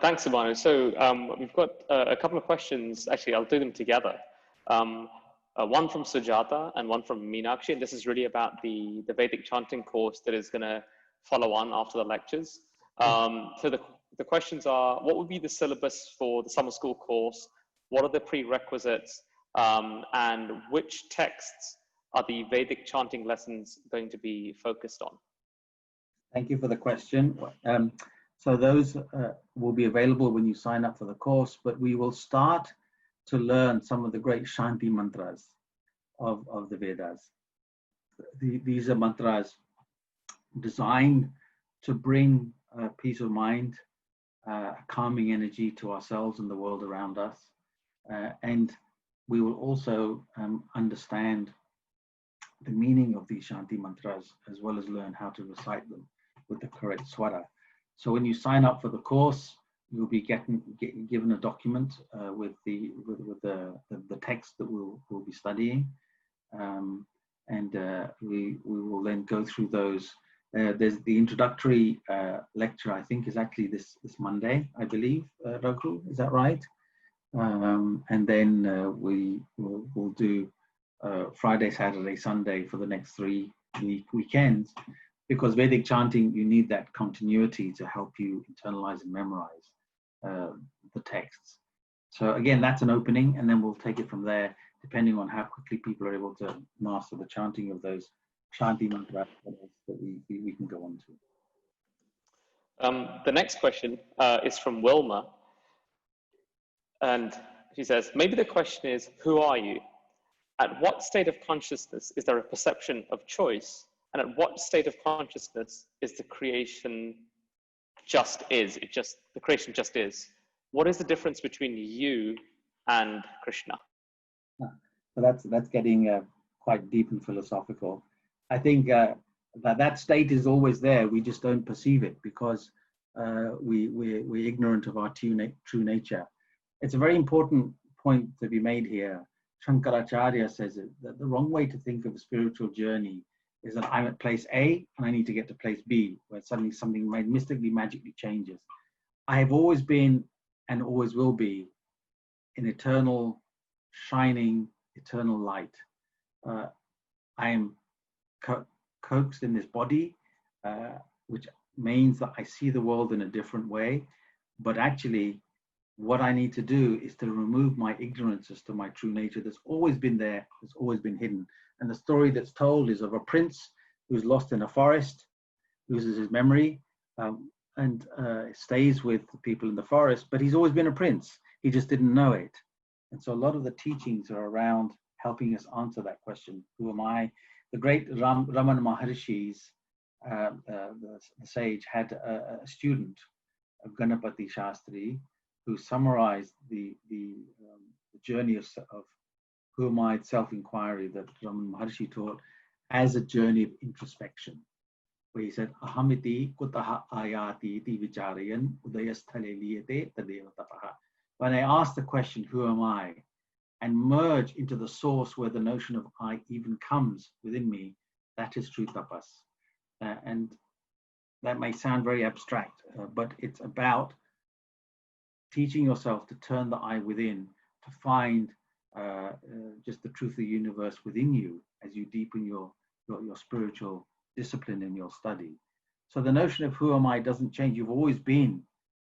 A: Thanks, Subhanu. So we've got a couple of questions. Actually, I'll do them together. One from Sujata and one from Meenakshi. And this is really about the Vedic chanting course that is going to follow on after the lectures. So the questions are, what would be the syllabus for the summer school course? What are the prerequisites? And which texts are the Vedic chanting lessons going to be focused on?
B: Thank you for the question. So those will be available when you sign up for the course, but we will start to learn some of the great Shanti mantras of the Vedas. These are mantras designed to bring peace of mind, calming energy to ourselves and the world around us. And we will also understand the meaning of these Shanti mantras, as well as learn how to recite them with the correct Swara. So when you sign up for the course, you'll be given a document with the text that we'll be studying. And we will then go through those. There's the introductory lecture, I think, is actually this Monday, I believe, Raghu, is that right? And then we'll do Friday, Saturday, Sunday for the next 3 weekends. because Vedic chanting, you need that continuity to help you internalize and memorize the texts. So again, that's an opening, and then we'll take it from there, depending on how quickly people are able to master the chanting of those Shanti mantras that we can go on to.
A: The next question is from Wilma, and she says, maybe the question is, who are you? At what state of consciousness is there a perception of choice? And at what state of consciousness is the creation just is? The creation just is. What is the difference between you and Krishna?
B: So that's getting quite deep and philosophical. I think that state is always there. We just don't perceive it because we're ignorant of our true nature. It's a very important point to be made here. Shankaracharya says that the wrong way to think of a spiritual journey is that I'm at place A and I need to get to place B, where suddenly something mystically, magically changes. I have always been and always will be an eternal, shining, eternal light. I am coaxed in this body, which means that I see the world in a different way. But actually, what I need to do is to remove my ignorance as to my true nature that's always been there, that's always been hidden. And the story that's told is of a prince who's lost in a forest, loses his memory, and stays with the people in the forest, but he's always been a prince. He just didn't know it. And so a lot of the teachings are around helping us answer that question. Who am I? The great Ramana Maharishi's, the sage, had a student, Ganapati Shastri, who summarized the journey of who am I, self-inquiry that Ramana Maharshi taught as a journey of introspection, where he said, Ahamiti kutaha ayati iti vicharayan udayasthale liyate tadeva tapaha. When I ask the question, who am I, and merge into the source where the notion of I even comes within me, that is true tapas. And that may sound very abstract, but it's about teaching yourself to turn the I within, to find just the truth of the universe within you as you deepen your spiritual discipline in your study. So the notion of who am I doesn't change. You've always been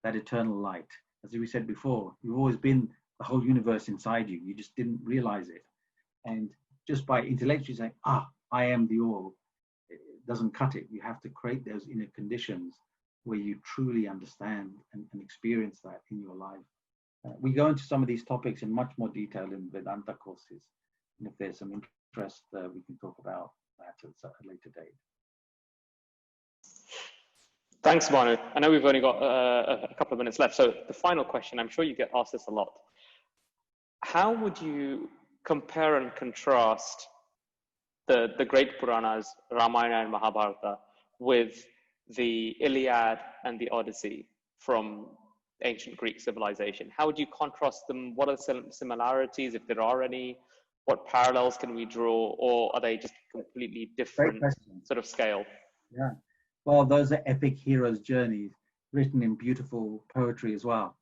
B: that eternal light. As we said before, you've always been the whole universe inside you. You just didn't realize it. And just by intellectually saying, I am the all, it doesn't cut it. You have to create those inner conditions where you truly understand and experience that in your life. We go into some of these topics in much more detail in Vedanta courses. And if there's some interest, we can talk about that at a later date.
A: Thanks, Manu. I know we've only got a couple of minutes left. So the final question, I'm sure you get asked this a lot. How would you compare and contrast the great Puranas, Ramayana and Mahabharata, with the Iliad and the Odyssey from ancient Greek civilization? How would you contrast them? What are the similarities, if there are any? What parallels can we draw, or are they just completely different sort of scale?
B: Yeah, well, those are epic heroes' journeys written in beautiful poetry as well.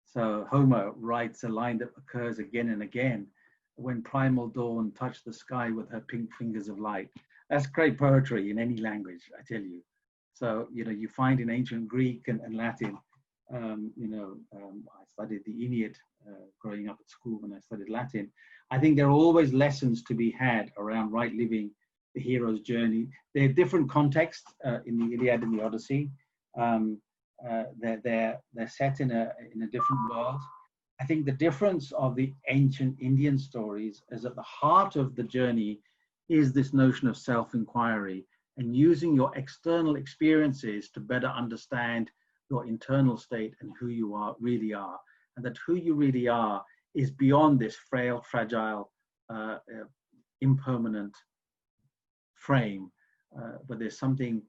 B: So Homer writes a line that occurs again and again: when primal dawn touched the sky with her pink fingers of light. That's great poetry in any language, I tell you. So, you find in ancient Greek and Latin, I studied the Aeneid growing up at school when I studied Latin. I think there are always lessons to be had around right living, the hero's journey. There are different contexts in the Iliad and the Odyssey. They're set in a different world. I think the difference of the ancient Indian stories is at the heart of the journey is this notion of self-inquiry and using your external experiences to better understand your internal state and who you really are. And that who you really are is beyond this frail, fragile, impermanent frame, but there's something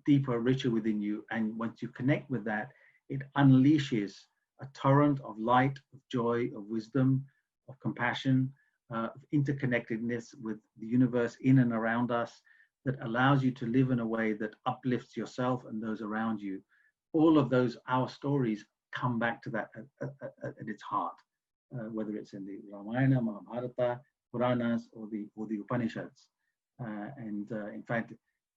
B: deeper, richer within you. And once you connect with that, it unleashes a torrent of light, of joy, of wisdom, of compassion, of interconnectedness with the universe in and around us, that allows you to live in a way that uplifts yourself and those around you. All of those, our stories, come back to that at its heart, whether it's in the Ramayana, Mahabharata, Puranas, or the Upanishads. In fact,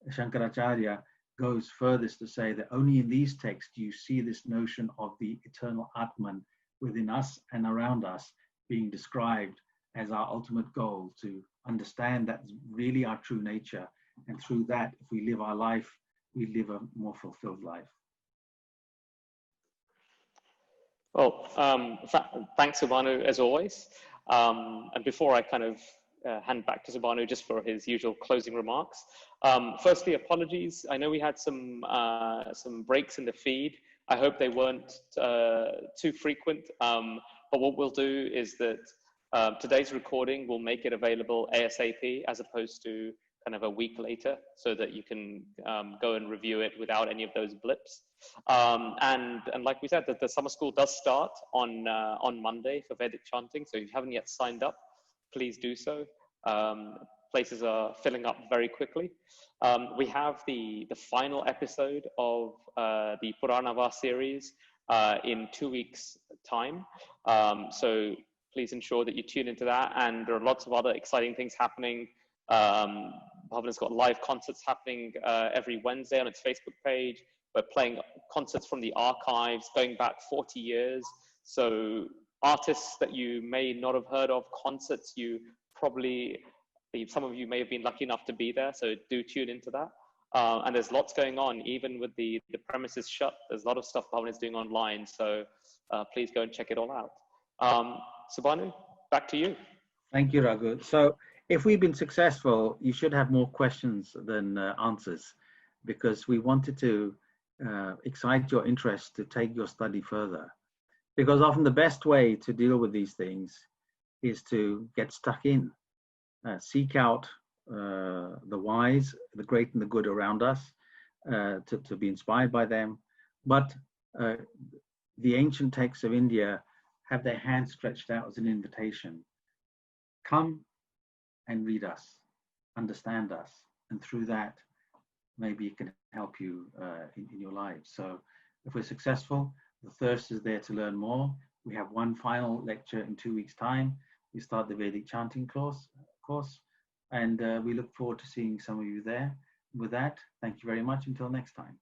B: Shankaracharya goes furthest to say that only in these texts do you see this notion of the eternal Atman within us and around us being described as our ultimate goal, to understand that's really our true nature. And through that, if we live our life, we live a more fulfilled life.
A: Well, thanks, Subhanu, as always. And before I kind of hand back to Subhanu just for his usual closing remarks. Firstly, apologies. I know we had some breaks in the feed. I hope they weren't too frequent. But what we'll do is that today's recording will make it available ASAP as opposed to kind of a week later, so that you can go and review it without any of those blips. And like we said, that the summer school does start on Monday for Vedic chanting. So if you haven't yet signed up, please do so. Places are filling up very quickly. We have the final episode of the PURÂ series in 2 weeks' time. So please ensure that you tune into that. And there are lots of other exciting things happening. Bhavan's got live concerts happening every Wednesday on its Facebook page. We're playing concerts from the archives going back 40 years. So artists that you may not have heard of, concerts you probably, some of you may have been lucky enough to be there. So do tune into that. And there's lots going on, even with the premises shut. There's a lot of stuff Bhavan is doing online. So please go and check it all out. Subhanu, back to you.
B: Thank you, Raghu. So if we've been successful, you should have more questions than answers, because we wanted to excite your interest to take your study further. Because often the best way to deal with these things is to get stuck in, seek out the wise, the great and the good around us, to be inspired by them. But the ancient texts of India have their hands stretched out as an invitation. Come and read us, understand us, and through that, maybe it can help you in your lives. So if we're successful, the thirst is there to learn more. We have one final lecture in 2 weeks' time. We start the Vedic chanting course, and we look forward to seeing some of you there. With that, thank you very much. Until next time.